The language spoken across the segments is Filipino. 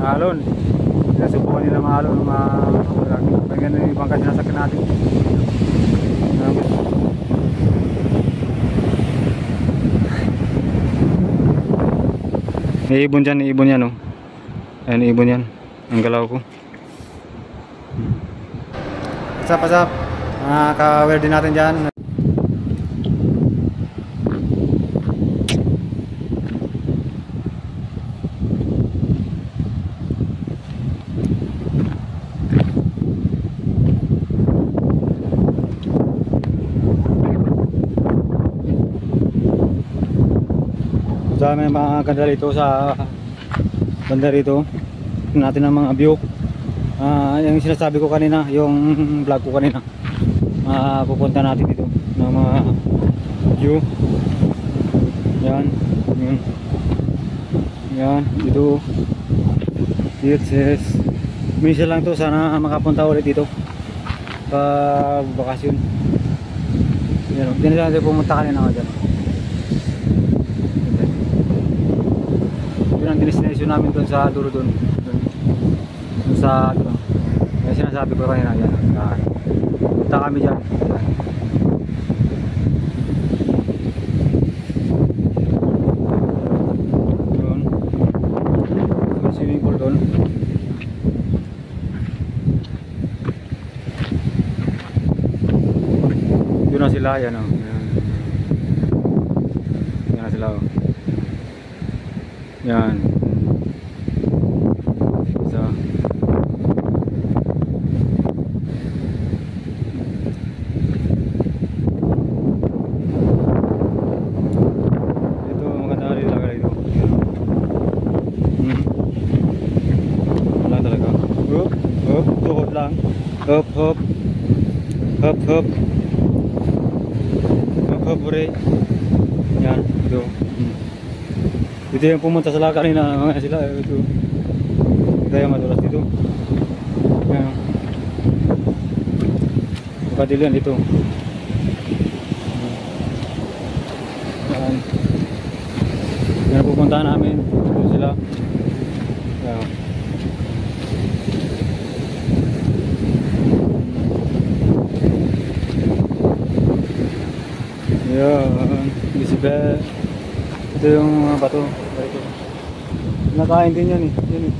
alon. Subukan nila maalon ng mga ganyan yung ibang kasi nasakyan natin. May ibon yan oh. Ayan, ibon yan. Ang galaw ko. What's up? Ka-wear din natin dyan. So may mga ganda rito sa banda rito natin ang mga view. Yung sinasabi ko kanina, yung vlog ko kanina, pupunta natin dito ng mga view. Yan dito. It says minsan lang to, sana makapunta ulit dito pag bakasyon. Yan, hindi na natin pumunta kanina nga dyan. Yun ang destination namin doon sa dulo doon sa ano, yung sinasabi ko kanina. Yan, punta kami dyan. Yun, yung swimming pool doon. Yun na sila, yan o. Yan na sila o. Yan. So ito maganda rin talaga ito. Wala talaga. Tuhod lang. Hop. Bre. Yan, ito. Ito yung pumunta sa laga kanina, mga sila, ito. Ito yung madulas dito. Yan. Padil yan dito. Yan. Yan pupuntahan namin. Ito sila. Yan. Yan. Isibel. Ito yung mga bato. Kinakain din yan eh. Yan eh.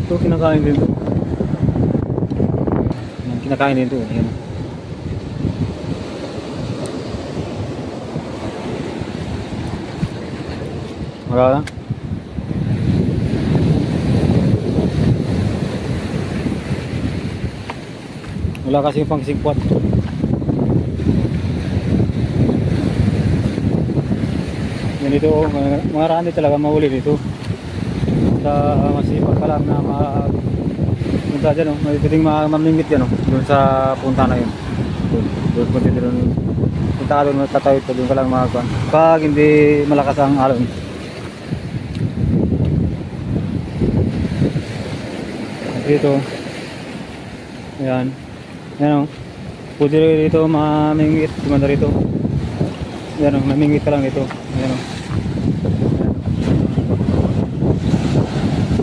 Ito kinakain din ito. Kinakain din ito. Yan. Wala lang. Wala kasi pang singkwat. Yan dito, marami talaga mahuli dito. Sa masipag pa lang na punta dyan, may pwedeng mamingit yan doon sa punta na yun. Doon punta ka doon, tatawid ka doon ka lang makakwan pag hindi malakas ang alon. Dito yan o, pwede dito mamingit, gumanda rito. Yan o, mamingit ka lang dito. Yan o,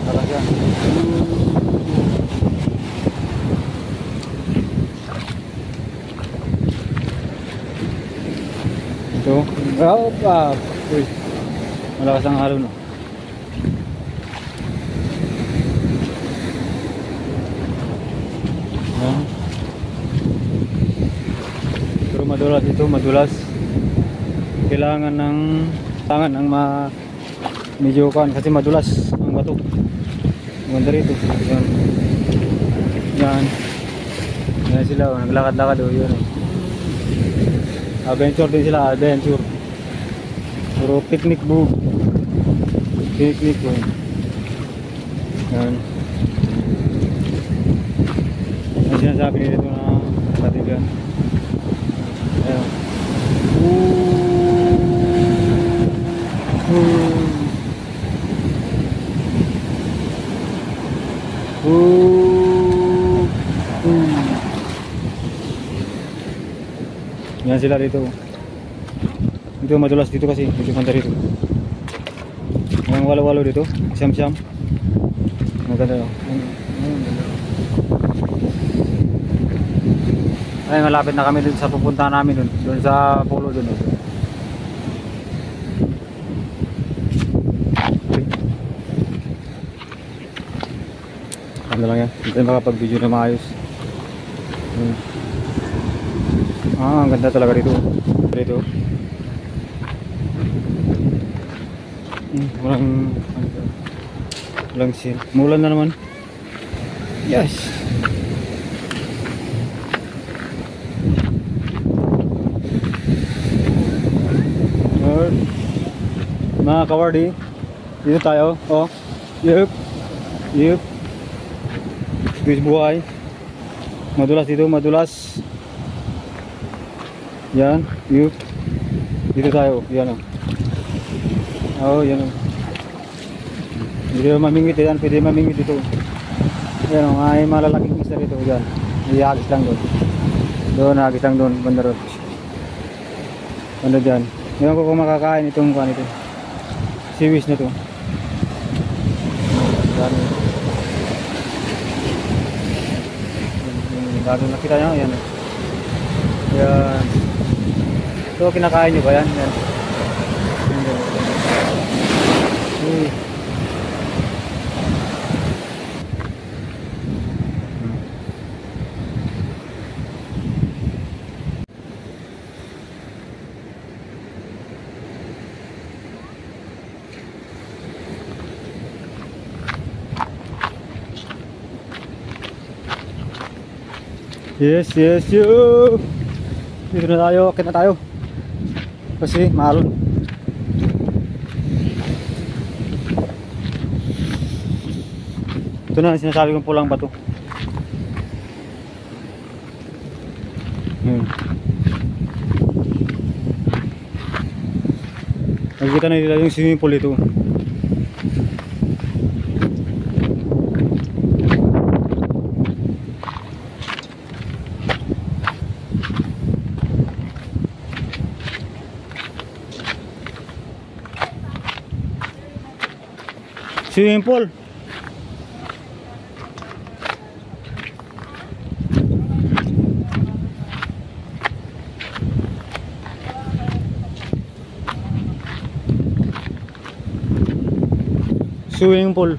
parang yan. Ito, uy, malakas ang alon o. Yan. Pero madulas ito, madulas. Kailangan ng medyo kan kasi madulas ang bato. Maganda rito. Yan. Yan sila, naglakad-lakad o yun. Adventure din sila, adventure. Puro picnic bug. Picnic o. Yan. Yan sinasabi nito na katigan. Ayan. Yan sila dito. Dito madulas dito kasi, dito banda rito. Yung walo-walo dito. Siyam-siyam. Maganda yun. Ay, malapit na kami dun sa pupunta namin dun. Dun sa pulo dun. Ano lang yan. Hindi tayo makapag-video na maayos. Ang ganda talaga dito. Dito. Walang sin. Mulan na naman. Yes. Alright. Mga kawardi, dito tayo. Oh. Yup. Yup. Guys, buhay. Madulas dito, madulas. Yan. Yup. Dito tayo. Yan oh. Oh, yan oh. Hindi mamingwit yan, pwede mamingwit dito. Yan o, may malalaking isda dito. Yan, ihagis lang doon. Doon, hagis lang doon, banda road. Banda dyan. Ngayon ko kung makakain itong kuhan ito. Siwis na ito. Yan. Bago nakita nyo, yan. Yan. Ito, kinakain nyo ba yan? Yan. Yes, yes, yo. Dito na tayo, akit na tayo. Kasi maalon. Ito na sinasabi kong pulang bato. Nakikita na nila yung swimming pool ito. Swimming pool. Swimming pool.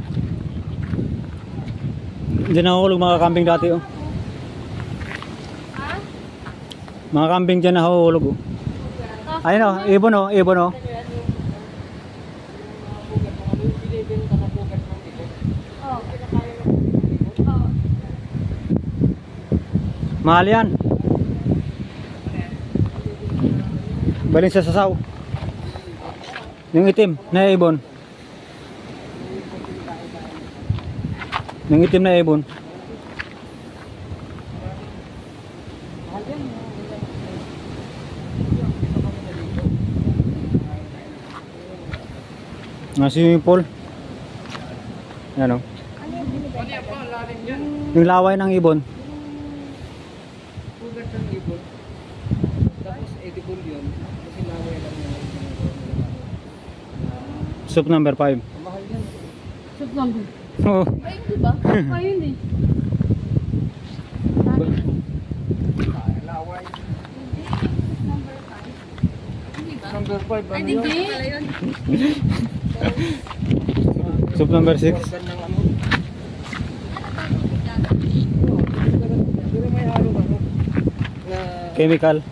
Diyan nahuhulog mga kambing dati oh. Mga kambing dyan nahuhulog oh. Ayun oh, ibon oh, ibon oh. Mahal yan. Baling sa sasaw. Yung itim na ibon. Yung itim na ibon. Swimming pool. Yan o. Yung laway ng ibon. Soup number 5. Mahal yan. Soup number? Oo. Ay, hindi ba? Ayun eh. Number 5. Ay, hindi. Soup number 6. Chemical.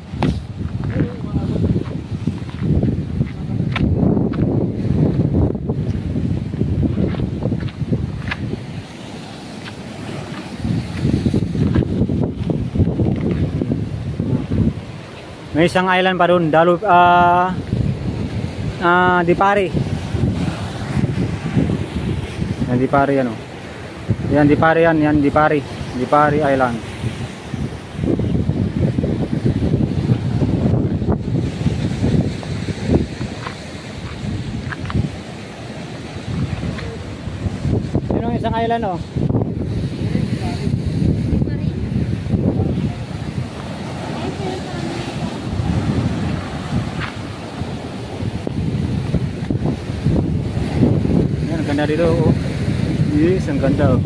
May isang island pa doon, Dipari. Yan Dipari yan oh. Yan Dipari yan, Dipari. Dipari Island. Yan ang isang island oh. ganda dito. Oh. Yes, ang ganda. Oh.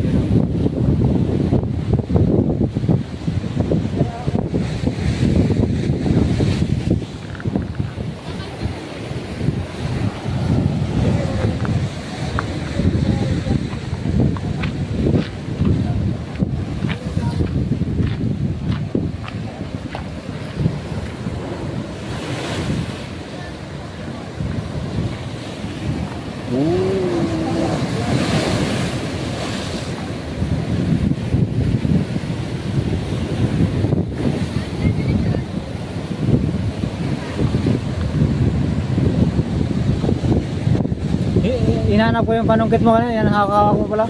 Yun, oh. Inahanap ko yung panungkit mo kanina, yan nakakaka ko pala.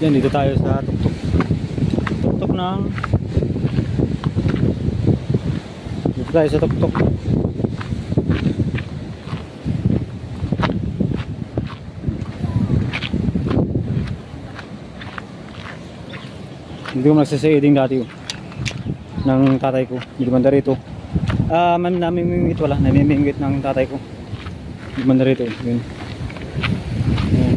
Yan, dito tayo sa tuktok. Tuktok ng... Dito tayo sa tuktok. Hindi ko nagsasading dati ng tatay ko. Hindi banda rito. Namimingwit wala. Namimingwit ng tatay ko. Hindi banda rito. Yun. Yan.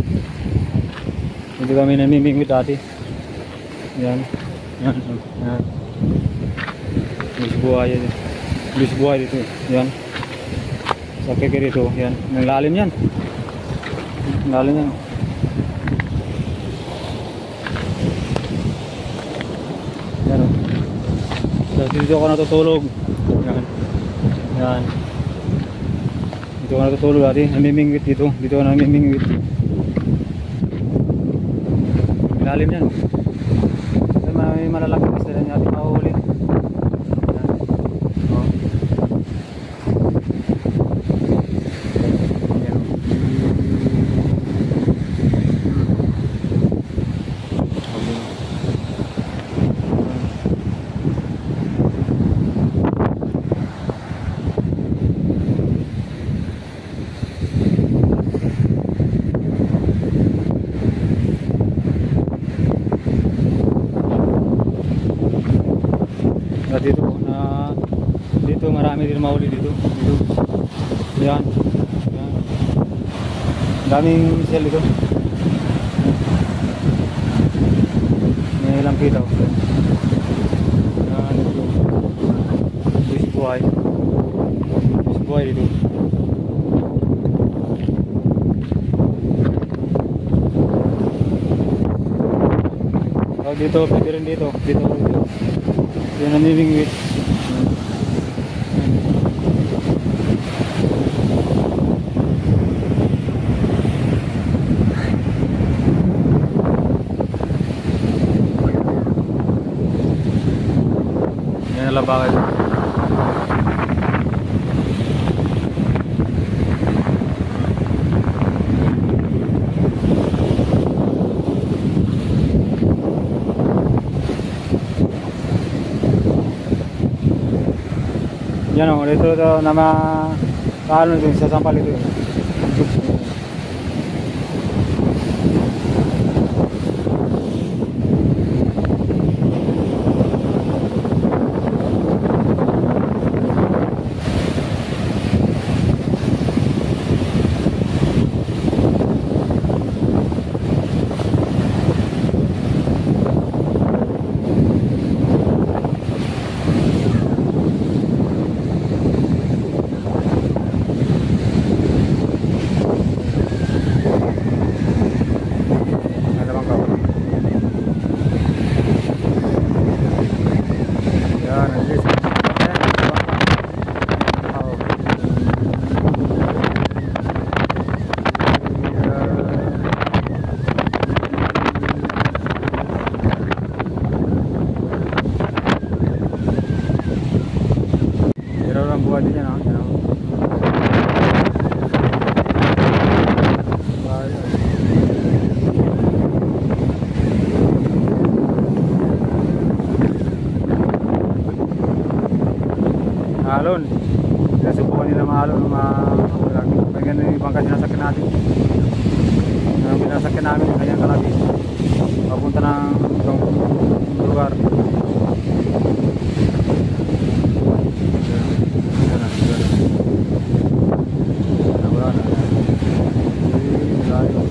Hindi kami namimingwit dati. Yan. Yan. Yan. Bilis buhay dito. Bilis buhay dito. Yan. Sa keke dito. Yan. Ang lalim yan. Ang lalim yan. Yan o. Dito ako natutulog. Yan. Yan. Dito ako natutulog dati. Namimingwit dito. Dito ako namimingwit. Lalim yan. May malalaki kasi na natin mahuhuli. Yan. O. Yan o. Dito marami din mahuli dito. Yan. Yan. Daming sel dito. May ilang kita. Yan. Buwis buhay. Buwis buhay dito. Dito, pwede rin dito. Dito. Yan ang namimingwit. Yan ang labakan. Yan o, dito na paano dito sa sampal ito. sasakyan namin yung kanyang kalabi papunta ng ibang lugar. Wala na. Layo.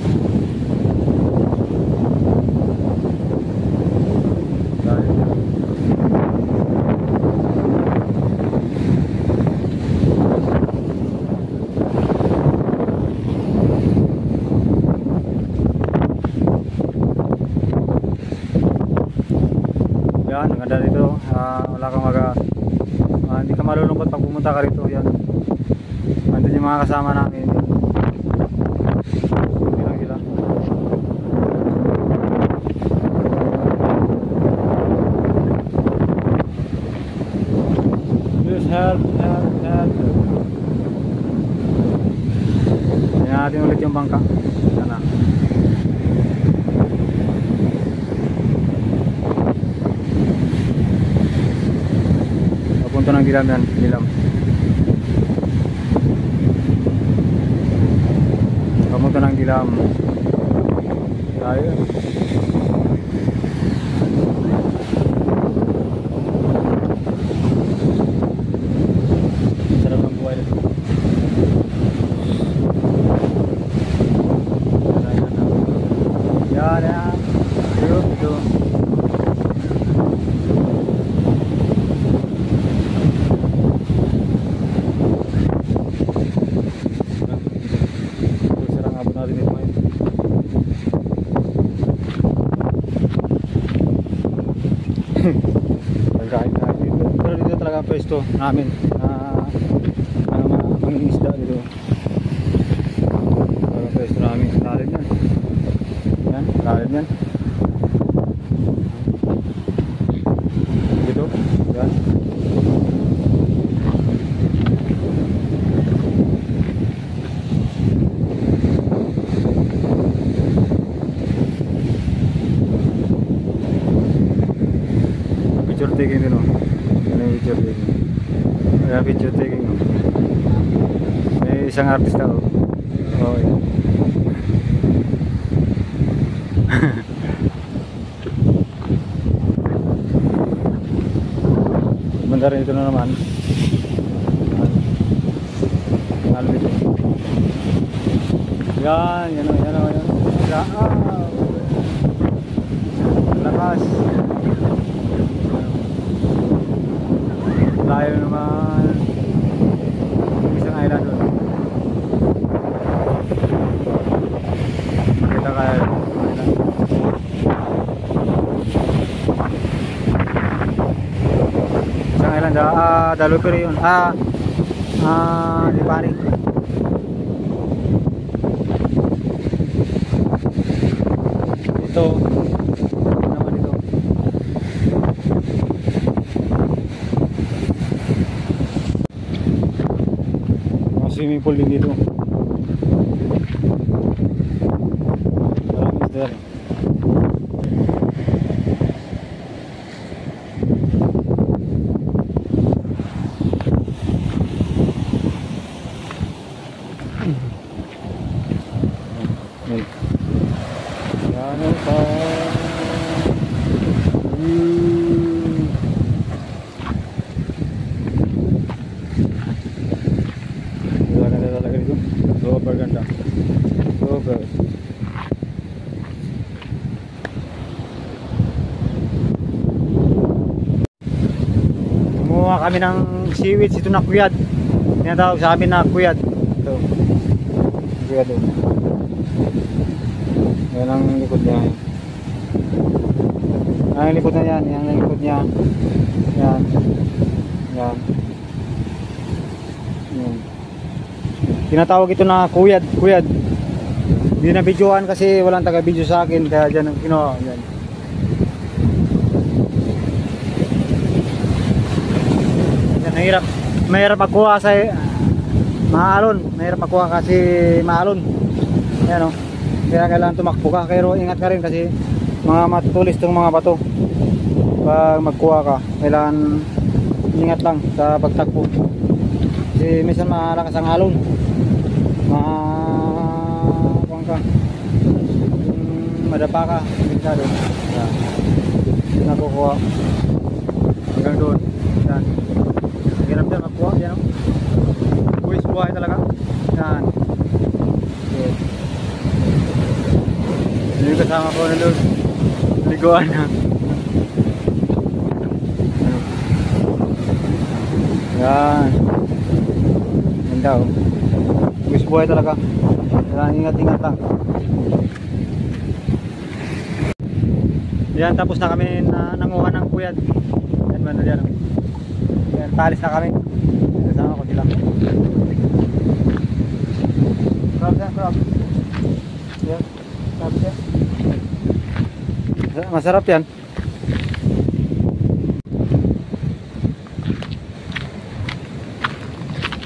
Yan, ang ganda dito. Wala kang hindi ka malulungkot pag pumunta ka rito. Yan. Andun yung mga kasama namin. Yan sila. Please help. Tingnan natin ulit yung bangka. Yan na. Papunta ng Gilam yan. Gilam. Papunta ng Gilam. Tayo. Sarap ng buhay nito. Yan. Ito. Sarang abot natin ito ngayon. Pagkain dito. Pero dito talaga ang pwesto namin na mga isda dito. Ang pwesto namin. Lalim yan. Yan, lalim yan. Dito. Yan. Picture taking din, oh. Ano yung picture taking? Ayan, picture taking, oh. May isang artista, oh. Oh, yan. Banda rin ito na naman. Ano dito? Yan. Lakas. Layo naman. Isang island doon. Kita kaya isang island. Dalupiri yun. Lipari. Ito. Swimming pool din dito. Maraming isda. Ano pa? Super ganda. Super. Kumuha kami ng seaweed. Ito na kuyad. Tinatawag sa amin na kuyad. Ito. Kuyad doon. Yan ang likod niya. Ang likod na yan. Yan ang likod niya. Yan. Yan. Yan. Tinatawag ito na kuyad. Hindi na videoan kasi walang taga-video sa akin. Kaya dyan ang kinuha. Yan. Yan, mahirap magkuha sa maalon. Mahirap magkuha kasi maalon. Yan, o. Kaya kailangan tumakbo ka. Pero ingat ka rin kasi mga matutulis itong mga bato. Pag magkuha ka, kailangan ingat lang sa pagtakbo. Kasi minsan malakas ang alon. Kuha ka. madapa ka. Delikado. Yan. Nakukuha. Hanggang doon. Yan. Hirap dyan makuha. Yan o. Buwis buhay talaga. Yan. Okay. Hindi yung kasama ko na doon. Liguan na. Yan. Ganda o. Buwis buhay talaga. Kailangan ingat-ingat lang. Yan, tapos na kami nanguha ng puyad. Yan man na yan. Yan, talis na kami. Kasama ko sila. Crab yan, crab. Yan, crab yan. Masarap yan.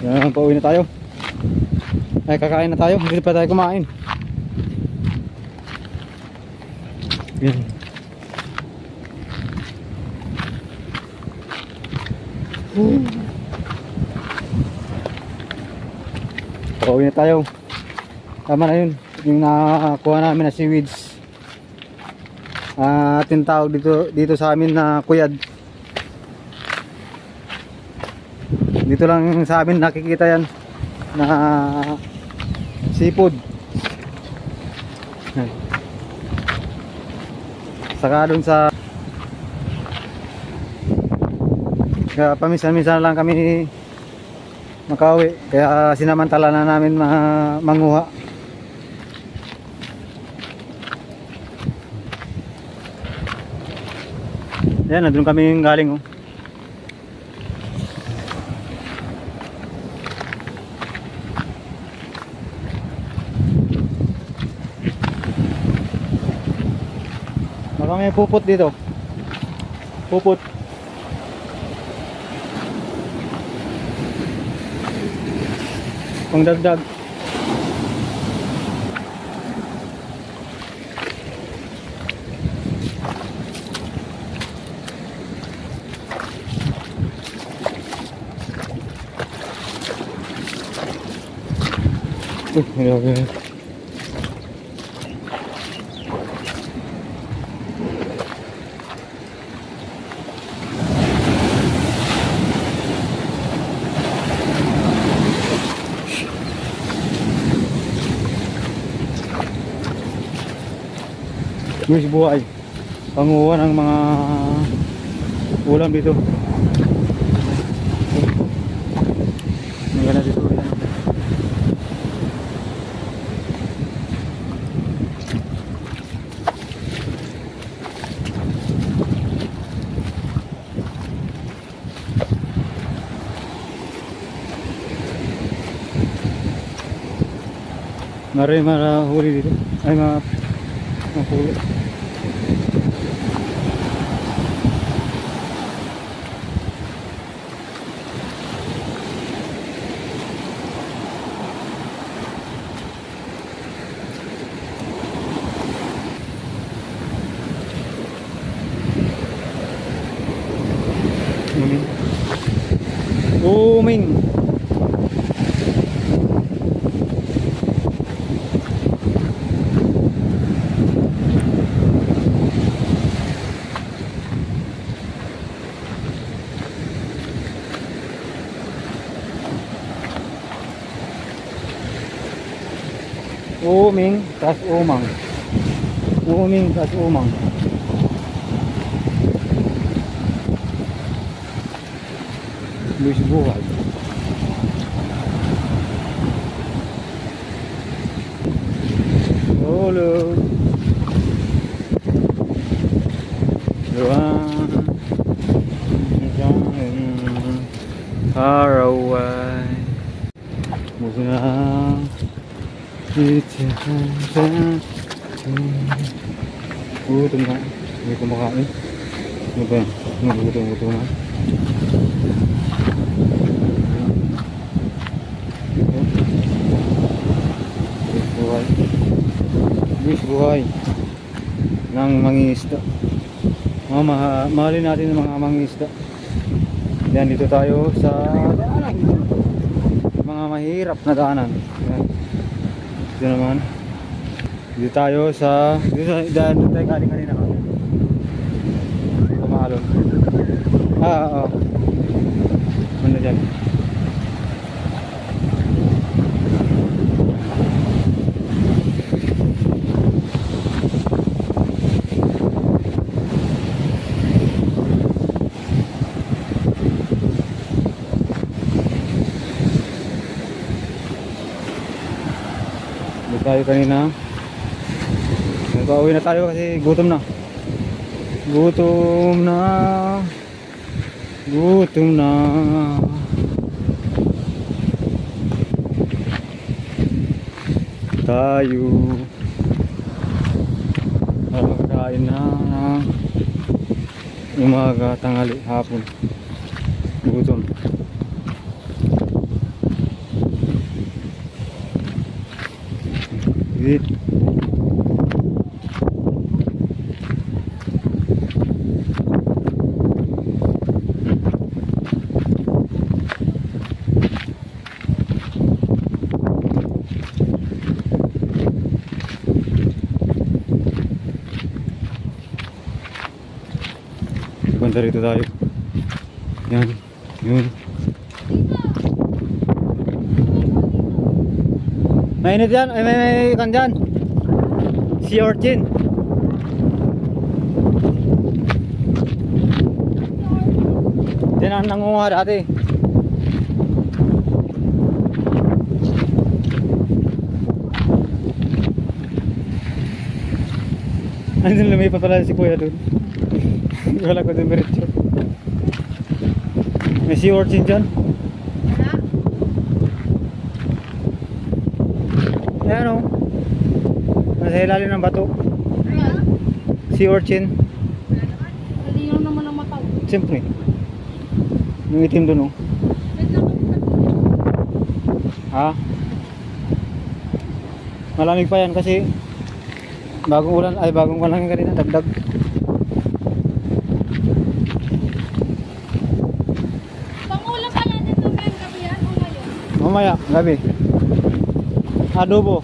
Yan, pauwi na tayo. Ay, kakain na tayo. Hindi pa tayo kumain. Yan. Pauwi na tayo. Tama na yun. Yung nakakuha namin na seaweeds. Tinatawag dito sa amin na kuyad. Dito lang sa amin nakikita yan na seafood. Saka dun sa paminsan-minsan lang kami makauwi, kaya sinamantala na namin manguha. Yan, nandun kami galing oh. Baka may pupot dito. Pupot. Pang dagdag. Grabe. Guys, buhay panguha ng mga ulam dito. Maganda dito ulam. Marahuli dito. Ay, mahuli. Booming. Booming, tas umang. Booming, tas umang. Luis buhay. Hello. Far away. Muna. Gutom na. Hindi ko makain. Ano ba yan? Gutom na. Buwis buhay ng mangingisda. Mahalin natin ng mga mangingisda. Yan, dito tayo sa daanan. Mga mahirap na daanan. Yan. Ito naman Dito tayo sa doon tayo galing kanina. Kumalon. Oo. Ano dyan? Dito tayo kanina. Pauwi na tayo kasi gutom na. Gutom na. Gutom na. Tayo. Kain na. Umaga, tanghali, hapon. Gutom. Sige. Banda rito tayo. Yan. Yun. Mainit yan. Ay, may ikan dyan. Sea urchin. Yan ang nangunguha dati. Andun lumipat pala si kuya dun. Wala ko din diretso. May sea urchin dyan. Ayan o. Nasa ilalim ng bato. Sea urchin. Nalinaw naman ang mata. Siyempre. Yung itim dun o. Ha? Malamig pa yan kasi bagong ulan, ay bagong ulan kanina, dagdag. Pangulam pala dito ngayong gabi yan o ngayon? Mamaya, gabi. Adobo.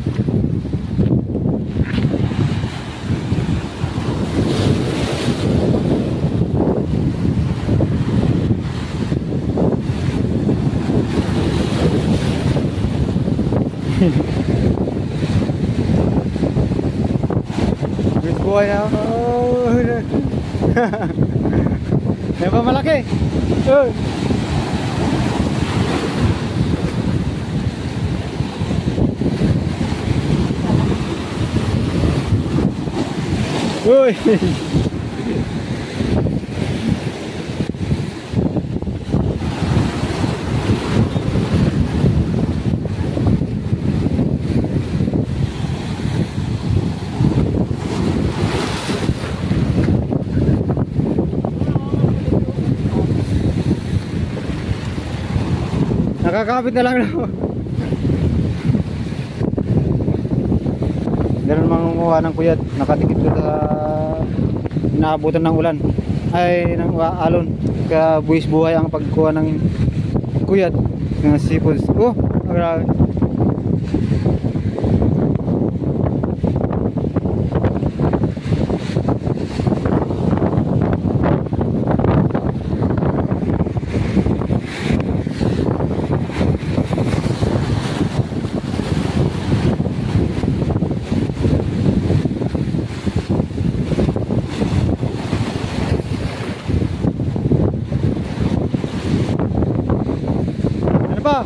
Bis buhay na ako. May pa malaki. Uy. Nakakapit na lang no. Ganun mangunguha ng kuyat. Nakatikip ko sa inaabutan ng ulan ay ng alon. Kaya buwis buhay ang pagkuha ng kuyat ng seafoods. Oh, grabe. Ano pa?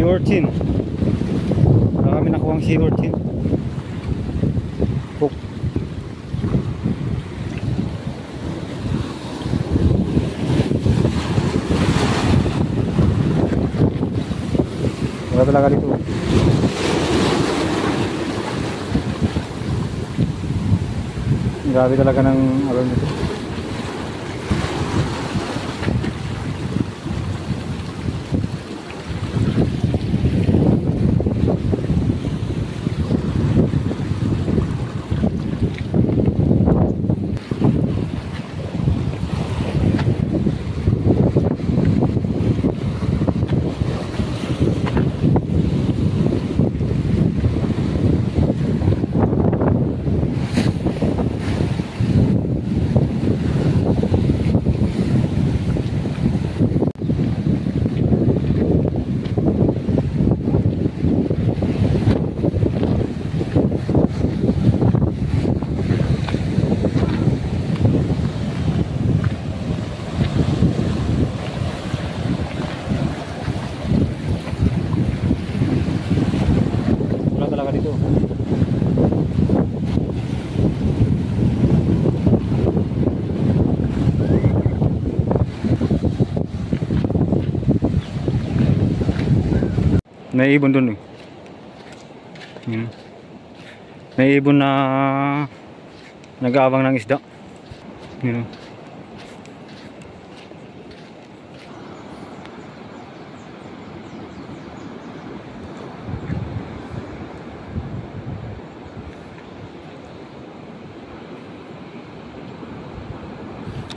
Sea urchin. Wala kami nakuha ang sea urchin. Hook. Wala talaga dito. Grabe talaga ng alon dito. Wala talaga dito. May ibon dun eh. Yun. May ibon na nag-aabang ng isda. Yun.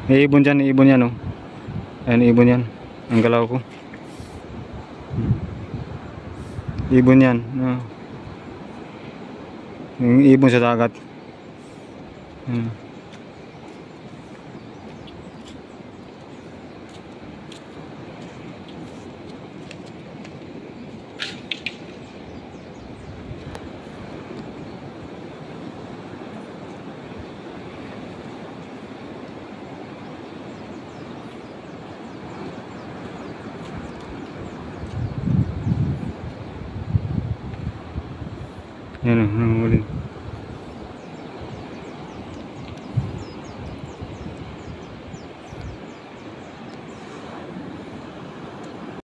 May ibon dyan, ibon yan oh. Ayan, ibon yan. Ang galaw ko. Ibon yan. Yung ibon sa dagat. Yan o, nanguhuli.